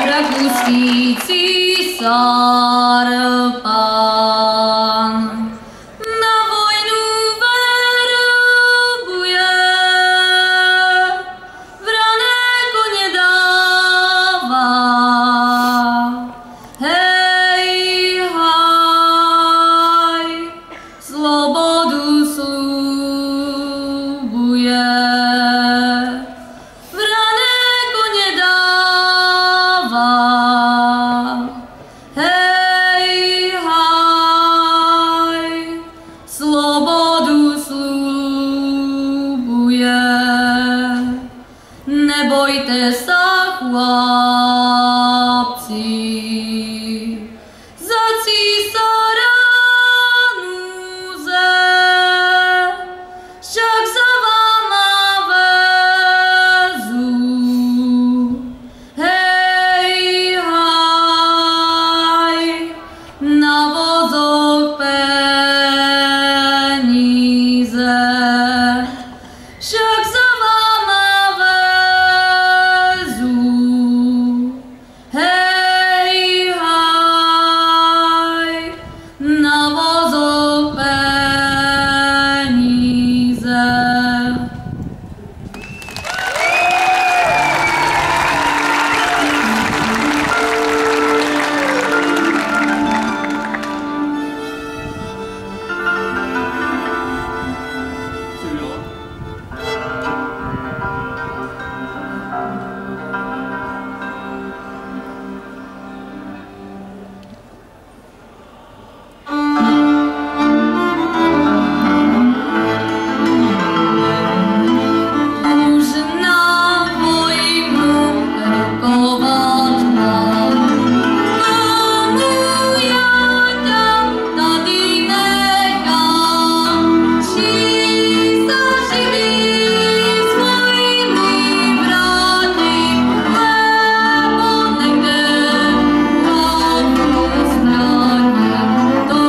rakouský císar pán. Na vojnu verbuje, vrané koně dává. Hej, haj, slobodu slubuje. Vrané koně dává. Hej, haj, slobodu slubuje. Nebojte se, chlapci, za císara núze, však za váma vezu. Hej, haj, na vozoch peníze, však za váma vezu. Hej, haj, na vozoch peníze. Už na vojnu rukovat mám, komu já tam tady nechám. Čísta živí svojimi bratry, nebo někde hlavu zbraně, to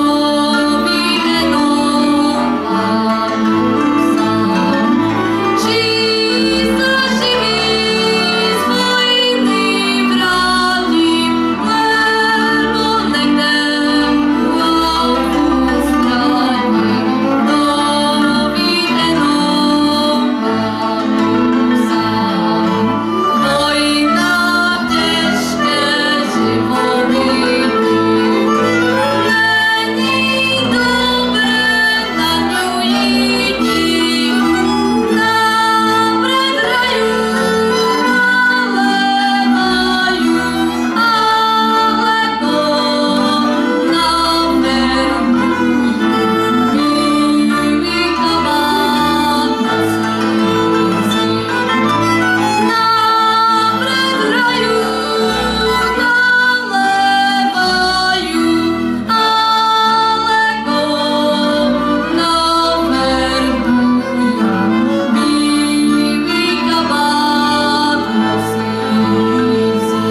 ví jenom Pán sám. Čísta živí svojimi bratry, nebo někde hlavu zbraně, to ví jenom Pán sám. Vojna těžké živobytí, není dobré na ňu jít. Napřed hraju, nalévají, ale to na verbují. Bílý kabát na slízí. Napřed hraju, nalévají, ale to na verbují. Bílý kabát na slízí.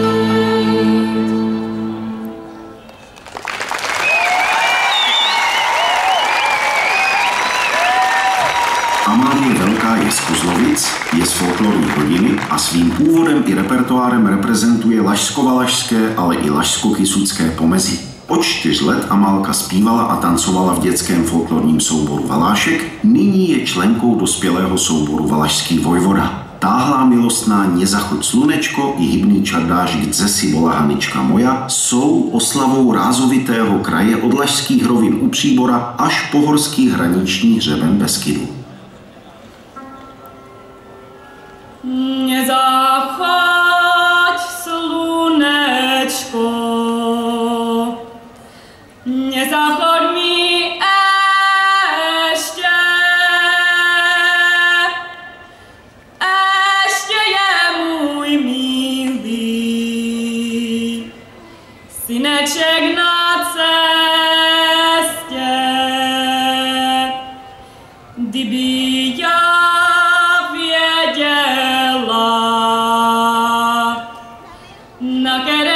Amálie Velká je z Kozlovic, je z folklorní rodiny a svým úvodem i repertoárem reprezentuje lašsko-valašské, ale i lašsko-kysucké pomezí. Od 4 let Amálka zpívala a tancovala v dětském folklorním souboru Valášek, nyní je členkou dospělého souboru Valašský vojvoda. Táhlá milostná Nezachoď slunečko i hybný čardáš Kde si bola Hanička moja jsou oslavou rázovitého kraje od lašských rovin u Příbora až po horský hraniční hřeben Beskidu. Nezachoď slunečko, nezachoď mi ještě je můj milý syneček na cestě. Kdyby já věděla, na které